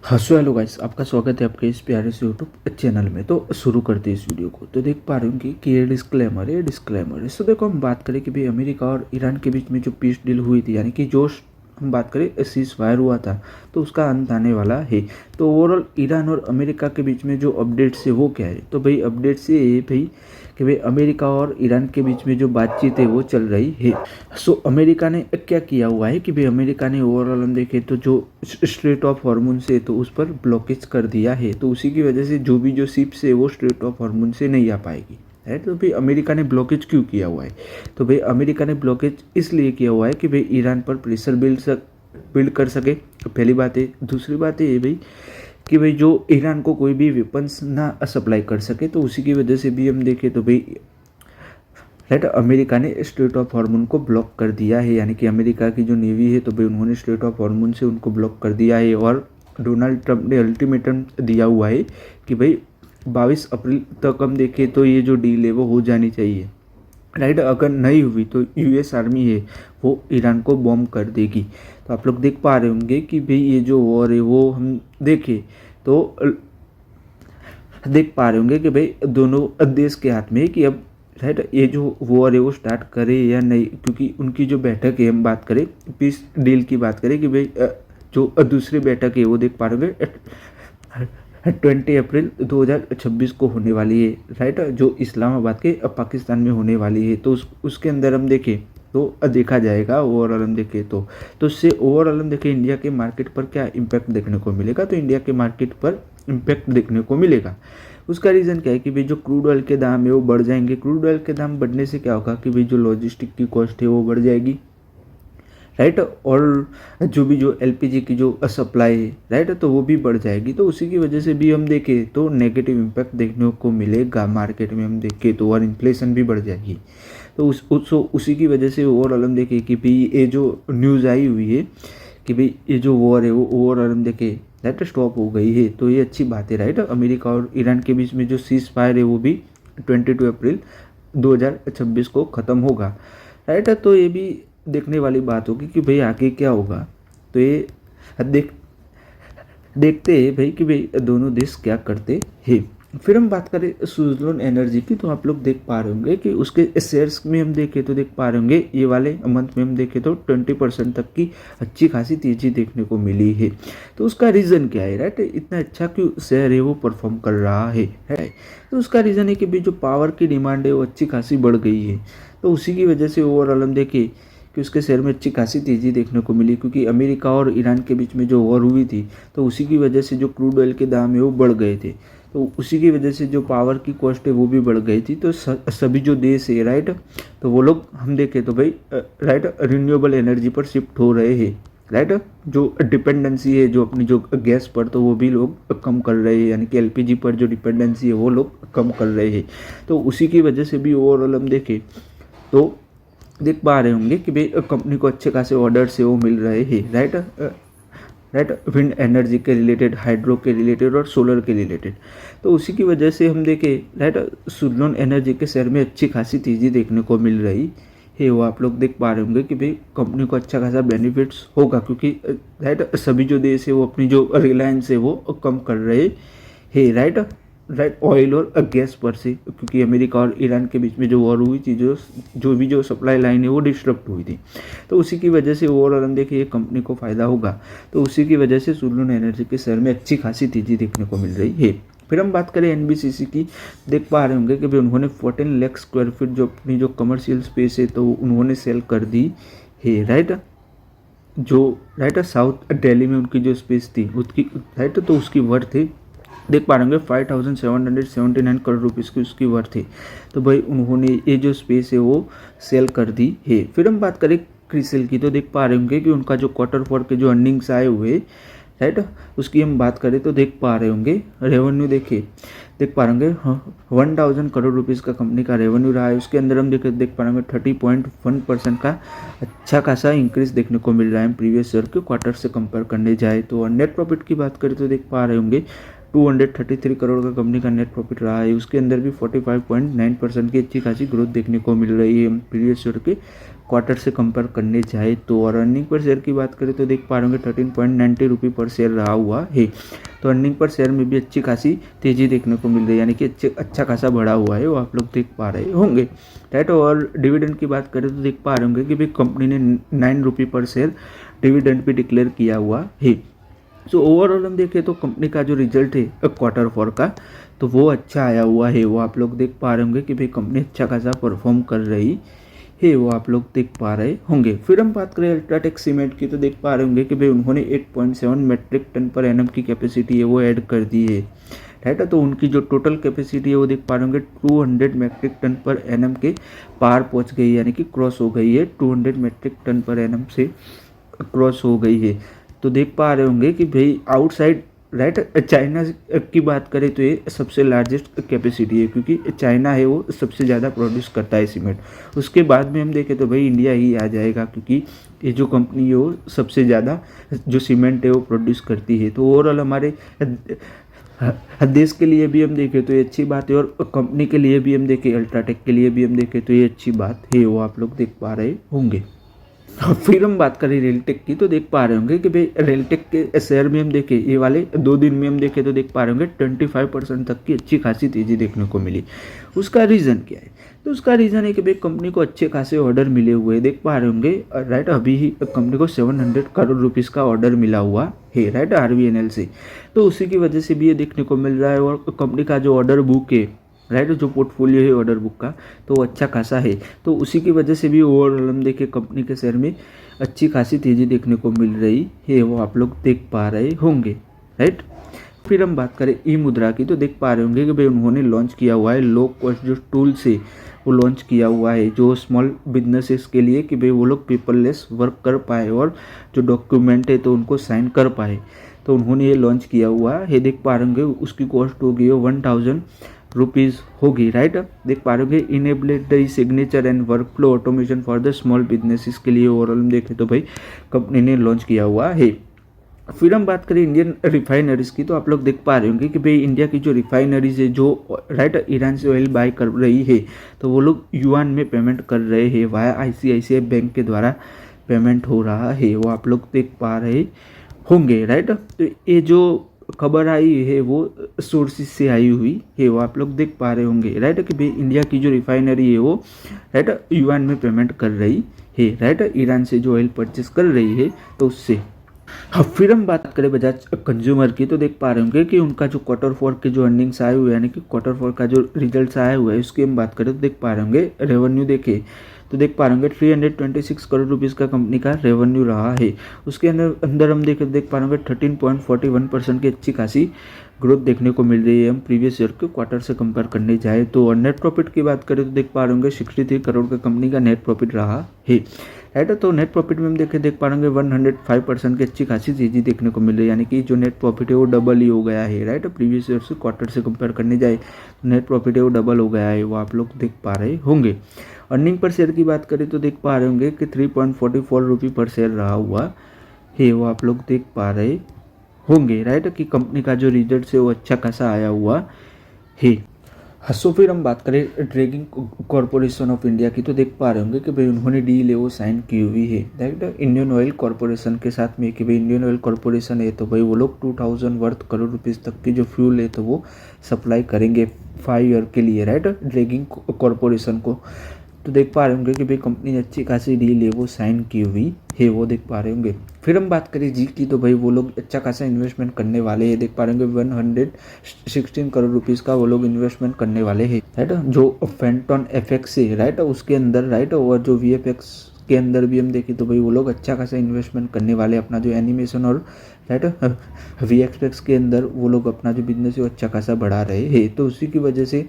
हाँ so hello guys, आपका स्वागत है आपके इस प्यारे से यूट्यूब चैनल में। तो शुरू करते हैं इस वीडियो को। तो देख पा रहे होंगे कि ये डिस्क्लेमर है। सो देखो, हम बात करें कि भाई अमेरिका और ईरान के बीच में जो पीस डील हुई थी, यानी कि जो हम बात करें सीज फायर हुआ था, तो उसका अंत आने वाला है। तो ओवरऑल ईरान और अमेरिका के बीच में जो अपडेट्स है वो क्या है? तो भाई अपडेट्स ये है भाई कि भाई अमेरिका और ईरान के बीच में जो बातचीत है वो चल रही है। सो अमेरिका ने क्या किया हुआ है कि भाई अमेरिका ने ओवरऑल हम देखें तो जो स्ट्रेट ऑफ हॉर्मोन है तो उस पर ब्लॉकेज कर दिया है। तो उसी की वजह से जो भी जो शिप्स है वो स्ट्रेट ऑफ हॉर्मोन से नहीं आ पाएगी, है। तो भाई अमेरिका ने ब्लॉकेज क्यों किया हुआ है? तो भाई अमेरिका ने ब्लॉकेज इसलिए किया हुआ है कि भाई ईरान पर प्रेशर बिल्ड कर सके, पहली बात है। दूसरी बात है ये भाई कि भाई जो ईरान को कोई भी वेपन्स ना सप्लाई कर सके, तो उसी की वजह से भी हम देखें तो भाई राइट अमेरिका ने स्ट्रेट ऑफ हॉर्मोन को ब्लॉक कर दिया है। यानी कि अमेरिका की जो नेवी है तो भाई उन्होंने स्ट्रेट ऑफ हॉर्मोन से उनको ब्लॉक कर दिया है। और डोनाल्ड ट्रंप ने अल्टीमेटम दिया हुआ है कि भाई 22 अप्रैल तक हम देखें तो ये जो डील है वो हो जानी चाहिए, राइट। अगर नहीं हुई तो यूएस आर्मी है वो ईरान को बॉम्ब कर देगी। तो आप लोग देख पा रहे होंगे कि भाई ये जो वॉर है वो हम देखें तो देख पा रहे होंगे कि भाई दोनों देश के हाथ में है कि अब राइट ये जो वॉर है वो स्टार्ट करे या नहीं। क्योंकि उनकी जो बैठक है, हम बात करें पीस डील की बात करें कि भाई जो दूसरी बैठक है वो देख पा रहे होंगे 20 अप्रैल 2026 को होने वाली है, राइट, जो इस्लामाबाद के पाकिस्तान में होने वाली है। तो उसके अंदर हम देखें तो देखा जाएगा ओवरऑल हम देखें तो उससे ओवरऑल हम देखें इंडिया के मार्केट पर क्या इम्पैक्ट देखने को मिलेगा। तो इंडिया के मार्केट पर इम्पैक्ट देखने को मिलेगा। उसका रीज़न क्या है कि भाई जो क्रूड ऑयल के दाम है वो बढ़ जाएंगे। क्रूड ऑयल के दाम बढ़ने से क्या होगा कि भाई जो लॉजिस्टिक की कॉस्ट है वो बढ़ जाएगी, राइट। और जो भी जो एलपीजी की जो सप्लाई है, राइट, तो वो भी बढ़ जाएगी। तो उसी की वजह से भी हम देखें तो नेगेटिव इम्पैक्ट देखने को मिलेगा मार्केट में हम देखें तो। और इन्फ्लेशन भी बढ़ जाएगी। तो उसी की वजह से ओवरऑल हम देखें कि भाई ये जो न्यूज़ आई हुई है कि भाई ये जो वॉर है वो ओवरऑल हम देखें राइट स्टॉप हो गई है। तो ये अच्छी बात है, राइट। अमेरिका और ईरान के बीच में जो सीज फायर है वो भी 22 अप्रैल 2026 को ख़त्म होगा, राइट। तो ये भी देखने वाली बात होगी कि भाई आगे क्या होगा। तो ये देखते हैं भाई कि भाई दोनों देश क्या करते हैं। फिर हम बात करें सुजलोन एनर्जी की। तो आप लोग देख पा रहे होंगे कि उसके शेयर्स में हम देखें तो देख पा रहे होंगे ये वाले मंथ में हम देखें तो 20% तक की अच्छी खासी तेज़ी देखने को मिली है। तो उसका रीज़न क्या है, राइट? इतना अच्छा क्यों शेयर है वो परफॉर्म कर रहा है। तो उसका रीज़न है कि भाई जो पावर की डिमांड है वो अच्छी खासी बढ़ गई है। तो उसी की वजह से ओवरऑल हम देखें कि उसके शेयर में अच्छी खासी तेज़ी देखने को मिली। क्योंकि अमेरिका और ईरान के बीच में जो वॉर हुई थी तो उसी की वजह से जो क्रूड ऑयल के दाम है वो बढ़ गए थे। तो उसी की वजह से जो पावर की कॉस्ट है वो भी बढ़ गई थी। तो सभी जो देश है, राइट, तो वो लोग हम देखें तो भाई राइट रिन्यूएबल एनर्जी पर शिफ्ट हो रहे हैं, राइट। जो डिपेंडेंसी है जो अपनी जो गैस पर, तो वो भी लोग कम कर रहे हैं। यानी कि एलपीजी पर जो डिपेंडेंसी है वो लोग कम कर रहे हैं। तो उसी की वजह से भी ओवरऑल हम देखें तो देख पा रहे होंगे कि भाई कंपनी को अच्छे खासे ऑर्डर से वो मिल रहे हैं, राइट, विंड एनर्जी के रिलेटेड, हाइड्रो के रिलेटेड और सोलर के रिलेटेड। तो उसी की वजह से हम देखें राइट सुजलोन एनर्जी के शेयर में अच्छी खासी तेज़ी देखने को मिल रही है। वो आप लोग देख पा रहे होंगे कि भाई कंपनी को अच्छा खासा बेनिफिट्स होगा। क्योंकि राइट सभी जो देश है वो अपनी जो रिलायंस है वो कम कर रहे हैं, राइट ऑयल और गैस पर से। क्योंकि अमेरिका और ईरान के बीच में जो वॉर हुई थी, जो भी जो सप्लाई लाइन है वो डिस्टर्ब हुई थी। तो उसी की वजह से ओवरऑल हम देखिए कंपनी को फ़ायदा होगा। तो उसी की वजह से सुजलोन एनर्जी के शेयर में अच्छी खासी तेज़ी देखने को मिल रही है। फिर हम बात करें एनबीसीसी की। देख पा रहे होंगे कि भाई उन्होंने 14 लाख स्क्वायर फीट जो अपनी जो कमर्शियल स्पेस है तो उन्होंने सेल कर दी है, राइट। जो राइट साउथ दिल्ली में उनकी जो स्पेस थी उसकी, राइट, तो उसकी वर्थ है देख पा रहे होंगे 5779 करोड़ रुपीज़ की उसकी वर्थ है। तो भाई उन्होंने ये जो स्पेस है वो सेल कर दी है। फिर हम बात करें क्रिसिल की। तो देख पा रहे होंगे कि उनका जो Q4 के जो अर्निंग्स आए हुए, राइट, उसकी हम बात करें तो देख पा रहे होंगे रेवेन्यू देख पा रहे होंगे 1000 करोड़ रुपीज़ का कंपनी का रेवेन्यू रहा है। उसके अंदर हम देख पा रहे होंगे 30.1% का अच्छा खासा इंक्रीज देखने को मिल रहा है प्रीवियस ईयर के क्वार्टर से कंपेयर करने जाए तो। नेट प्रॉफिट की बात करें तो देख पा रहे होंगे 233 करोड़ का कंपनी का नेट प्रॉफिट रहा है। उसके अंदर भी 45.9% की अच्छी खासी ग्रोथ देखने को मिल रही है प्रीवियस ईयर के क्वार्टर से कंपेयर करने जाए तो। और अर्निंग पर शेयर की बात करें तो देख पा रहे होंगे 13.90 रुपये पर शेयर रहा हुआ है। तो अर्निंग पर शेयर में भी अच्छी खासी तेज़ी देखने को मिल रही है, यानी कि अच्छा खासा बढ़ा हुआ है, वो आप लोग देख पा रहे होंगे, राइट। और डिविडेंड की बात करें तो देख पा रहे होंगे कि भाई कंपनी ने 9 रुपये पर शेयर डिविडेंड भी डिक्लेयर किया हुआ है। सो ओवरऑल हम देखें तो कंपनी का जो रिजल्ट है क्वार्टर 4 का तो वो अच्छा आया हुआ है, वो आप लोग देख पा रहे होंगे कि भाई कंपनी अच्छा खासा परफॉर्म कर रही है, वो आप लोग देख पा रहे होंगे। फिर हम बात करें अल्ट्राटेक सीमेंट की तो देख पा रहे होंगे कि भाई उन्होंने 8.7 मेट्रिक टन पर एनएम की कैपेसिटी है वो ऐड कर दी है, राइट। तो उनकी जो टोटल कैपेसिटी है वो देख पा रहे होंगे 200 मेट्रिक टन पर एनएम के पार पहुंच गई है, यानी कि क्रॉस हो गई है, 200 मेट्रिक टन पर एनएम से क्रॉस हो गई है। तो देख पा रहे होंगे कि भाई आउटसाइड, राइट, चाइना की बात करें तो ये सबसे लार्जेस्ट कैपेसिटी है, क्योंकि चाइना है वो सबसे ज़्यादा प्रोड्यूस करता है सीमेंट। उसके बाद में हम देखें तो भाई इंडिया ही आ जाएगा, क्योंकि ये जो कंपनी है वो सबसे ज़्यादा जो सीमेंट है वो प्रोड्यूस करती है। तो ओवरऑल हमारे देश के लिए भी हम देखें तो ये अच्छी बात है, और कंपनी के लिए भी हम देखें, अल्ट्राटेक के लिए भी हम देखें तो ये अच्छी बात है, वो आप लोग देख पा रहे होंगे। फिर हम बात करें रेलटेक की तो देख पा रहे होंगे कि भाई रेलटेक के शेयर में हम देखें ये वाले 2 दिन में हम देखें तो देख पा रहे होंगे 25% तक की अच्छी खासी तेज़ी देखने को मिली। उसका रीज़न क्या है? तो उसका रीज़न है कि भाई कंपनी को अच्छे खासे ऑर्डर मिले हुए देख पा रहे होंगे, राइट। अभी ही कंपनी को 700 करोड़ रुपीज़ का ऑर्डर मिला हुआ है, राइट, आरवीएनएल से। तो उसी की वजह से भी ये देखने को मिल रहा है। और कंपनी का जो ऑर्डर बुक है, राइट, जो पोर्टफोलियो है ऑर्डर बुक का तो वो अच्छा खासा है। तो उसी की वजह से भी ओवरऑल हम देखें कंपनी के शेयर में अच्छी खासी तेज़ी देखने को मिल रही है, वो आप लोग देख पा रहे होंगे, राइट। फिर हम बात करें ई मुद्रा की तो देख पा रहे होंगे कि भाई उन्होंने लॉन्च किया हुआ है लो कॉस्ट जो टूल्स है वो लॉन्च किया हुआ है, जो स्मॉल बिजनेसेस के लिए कि भाई वो लोग पेपरलेस वर्क कर पाए और जो डॉक्यूमेंट है तो उनको साइन कर पाए। तो उन्होंने ये लॉन्च किया हुआ है, देख पा रहे होंगे उसकी कॉस्ट होगी 1000 रुपीज़ होगी, राइट। देख पा रहे हो enabled the signature and workflow automation for the small businesses के लिए ओवरऑल हम देखें तो भाई कंपनी ने लॉन्च किया हुआ है। फिर हम बात करें इंडियन रिफाइनरीज की तो आप लोग देख पा रहे होंगे कि भाई इंडिया की जो रिफाइनरीज है जो, राइट, ईरान से ऑयल बाय कर रही है तो वो लोग युआन में पेमेंट कर रहे हैं, वाया आईसीआईसीआई बैंक के द्वारा पेमेंट हो रहा है, वो आप लोग देख पा रहे होंगे, राइट। तो ये जो खबर आई है वो सोर्सेज से आई हुई है, वो आप लोग देख पा रहे होंगे, राइट, कि भाई इंडिया की जो रिफाइनरी है वो, राइट, युआन में पेमेंट कर रही है, राइट, ईरान से जो ऑयल परचेस कर रही है तो उससे। हाँ, फिर हम बात करें बजाज कंज्यूमर की तो देख पा रहे होंगे कि उनका जो क्वार्टर 4 के जो अर्निंग्स आए हुए हैं, यानी कि क्वार्टर 4 का जो रिजल्ट्स आए हुए हैं उसकी हम बात करें तो देख पा रहे होंगे रेवेन्यू देखे तो देख पा रहे होंगे 326 करोड़ रुपीज़ का कंपनी का रेवेन्यू रहा है। उसके अंदर हम देख पा रहे होंगे 13.41% की अच्छी खासी ग्रोथ देखने को मिल रही है हम प्रीवियस ईयर के क्वार्टर से कंपेयर करने जाए तो। और नेट प्रॉफिट की बात करें तो देख पा रहे होंगे 63 करोड़ का कंपनी का नेट प्रॉफिट रहा है, राइट। तो नेट प्रॉफिट में हम देख पा रहे होंगे 105% की अच्छी खासी तेजी देखने को मिल रही है, यानी कि जो नेट प्रॉफिट है वो डबल ही हो गया है, राइट। प्रीवियस ईयर से क्वार्टर से कंपेयर करने जाए तो नेट प्रॉफिट है वो डबल हो गया है, वो आप लोग देख पा रहे होंगे। अर्निंग पर शेयर की बात करें तो देख पा रहे होंगे कि 3.44 रुपये पर शेयर रहा हुआ है, वो आप लोग देख पा रहे होंगे, राइट, कि कंपनी का जो रिजल्ट है वो अच्छा खासा आया हुआ है। हाँ, सो फिर हम बात करें ड्रैगिंग कॉरपोरेशन ऑफ इंडिया की तो देख पा रहे होंगे कि भाई उन्होंने डील है वो साइन की हुई है, राइट, इंडियन ऑयल कॉरपोरेशन के साथ में कि भाई इंडियन ऑयल कॉरपोरेशन है तो भाई वो लोग 2000 वर्थ करोड़ रुपीज़ तक की जो फ्यूल है तो वो सप्लाई करेंगे 5 ईयर के लिए, राइट, ड्रैगिंग कॉरपोरेशन को। तो देख पा रहे होंगे कि भाई कंपनी ने अच्छी खासी डील है वो साइन की हुई है, वो देख पा रहे होंगे। फिर हम बात करें जी की तो भाई वो लोग अच्छा खासा इन्वेस्टमेंट करने वाले हैं, देख पा रहे होंगे 116 करोड़ रुपीज़ का वो लोग इन्वेस्टमेंट करने वाले हैं, राइट। जो फैंटन एफएक्स है, राइट, उसके अंदर, राइट, और जो वीएफएक्स के अंदर भी हम देखें तो भाई वो लोग अच्छा खासा इन्वेस्टमेंट करने वाले, अपना जो एनिमेशन और, राइट, वीएफएक्स के अंदर वो लोग अपना जो बिजनेस है वो अच्छा खासा बढ़ा रहे हैं। तो उसी की वजह से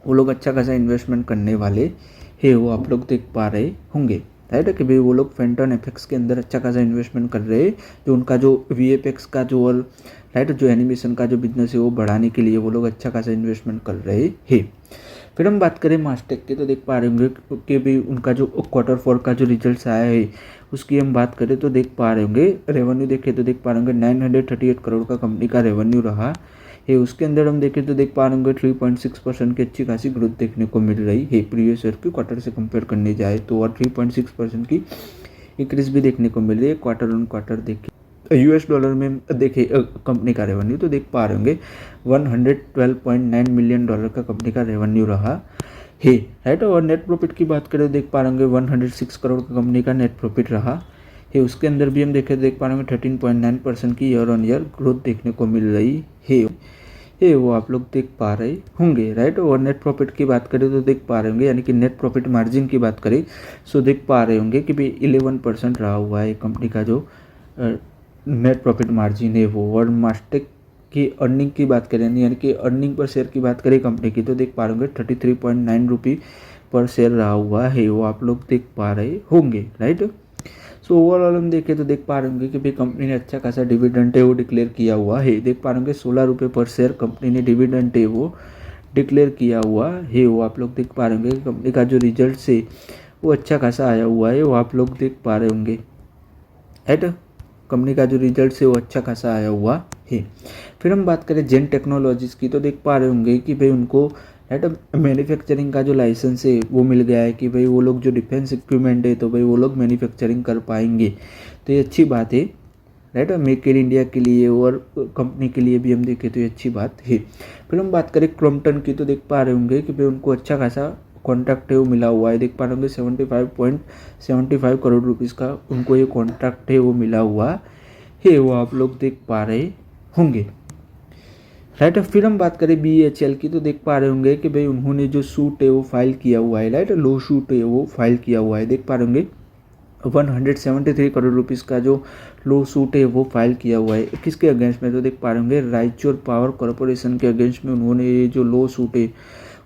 वो लोग अच्छा खासा इन्वेस्टमेंट करने वाले है, वो आप लोग देख पा रहे होंगे, राइट, कि भाई वो लोग फैंटन एफएक्स के अंदर अच्छा खासा इन्वेस्टमेंट कर रहे हैं, जो उनका जो वीएफएक्स का जो, और राइट, जो एनिमेशन का जो बिजनेस है वो बढ़ाने के लिए वो लोग अच्छा खासा इन्वेस्टमेंट कर रहे हैं। फिर हम बात करें मास्टेक की तो देख पा रहे होंगे कि भी उनका जो Q4 का जो रिजल्ट्स आया है उसकी हम बात करें तो देख पा रहे होंगे, रेवेन्यू देखें तो देख पा रहे होंगे 938 करोड़ का कंपनी का रेवेन्यू रहा है। उसके अंदर हम देखें तो देख पा रहे होंगे 3.6% की अच्छी खासी ग्रोथ देखने को मिल रही है प्रीवियस ईयर की क्वार्टर से कंपेयर करने जाए तो, और 3.6% की इंक्रीज भी देखने को मिल रही है क्वार्टर ऑन क्वार्टर देखें। US डॉलर में देखें कंपनी का रेवेन्यू तो देख पा रहे होंगे $112.9 मिलियन का कंपनी का रेवेन्यू रहा है, राइट। और नेट प्रॉफिट की बात करें तो देख पा रहे होंगे 106 करोड़ का कंपनी का नेट प्रॉफिट रहा है। उसके अंदर भी हम देखें तो देख पा रहे होंगे 13.9% की ईयर ऑन ईयर ग्रोथ देखने को मिल रही है वो आप लोग देख पा रहे होंगे, राइट। और नेट प्रॉफिट की बात करें तो देख पा रहे होंगे, यानी कि नेट प्रॉफिट मार्जिन की बात करें सो देख पा रहे होंगे कि भाई 11% रहा हुआ है कंपनी का जो नेट प्रॉफिट मार्जिन है वो। और मास्टेक की अर्निंग की बात करें, यानी कि अर्निंग पर शेयर की बात करें कंपनी की तो देख पा रहे होंगे 33.9 रुपये पर शेयर रहा हुआ है वो आप लोग देख पा रहे होंगे, राइट। सो ओवरऑल हम देखें तो देख पा रहे होंगे कि भाई कंपनी ने अच्छा खासा डिविडेंड है वो डिक्लेयर किया हुआ है। देख पा रहे होंगे 16 रुपये पर शेयर कंपनी ने डिविडेंड है वो डिक्लेयर किया हुआ है वो आप लोग देख पा रहे होंगे। कंपनी का जो रिजल्ट है वो अच्छा खासा आया हुआ है वो आप लोग देख पा रहे होंगे, राइट। कंपनी का जो रिजल्ट है वो अच्छा खासा आया हुआ है। फिर हम बात करें जेन टेक्नोलॉजीज़ की तो देख पा रहे होंगे कि भाई उनको राइट मैन्युफैक्चरिंग का जो लाइसेंस है वो मिल गया है कि भाई वो लोग जो डिफेंस इक्विपमेंट है तो भाई वो लोग मैन्युफैक्चरिंग कर पाएंगे, तो ये अच्छी बात है, राइट। मेक इन इंडिया के लिए और कंपनी के लिए भी हम देखें तो ये अच्छी बात है। फिर हम बात करें क्रॉम्पटन की तो देख पा रहे होंगे कि भाई उनको अच्छा खासा कॉन्ट्रैक्ट है वो मिला हुआ है। देख पा रहे होंगे 75.75 करोड़ रुपीज़ का उनको ये कॉन्ट्रैक्ट है वो मिला हुआ है वो आप लोग देख पा रहे होंगे, राइट। फिर हम बात करें BHEL की तो देख पा रहे होंगे कि भाई उन्होंने जो सूट है वो फाइल किया हुआ है, राइट। लो सूट है वो फाइल किया हुआ है। देख पा रहे होंगे 173 करोड़ रुपीज़ का जो लो सूट है वो फाइल किया हुआ है। किसके अगेंस्ट में तो देख पा रहे होंगे रायचूर पावर कॉरपोरेशन के अगेंस्ट में उन्होंने ये जो लो सूट है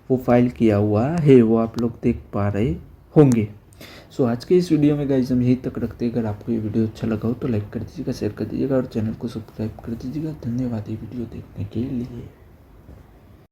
वो फाइल किया हुआ है वो आप लोग देख पा रहे होंगे। सो आज के इस वीडियो में गाइस हम यहीं तक रखते हैं। अगर आपको ये वीडियो अच्छा लगा हो तो लाइक कर दीजिएगा, शेयर कर दीजिएगा और चैनल को सब्सक्राइब कर दीजिएगा। धन्यवाद ये वीडियो देखने के लिए।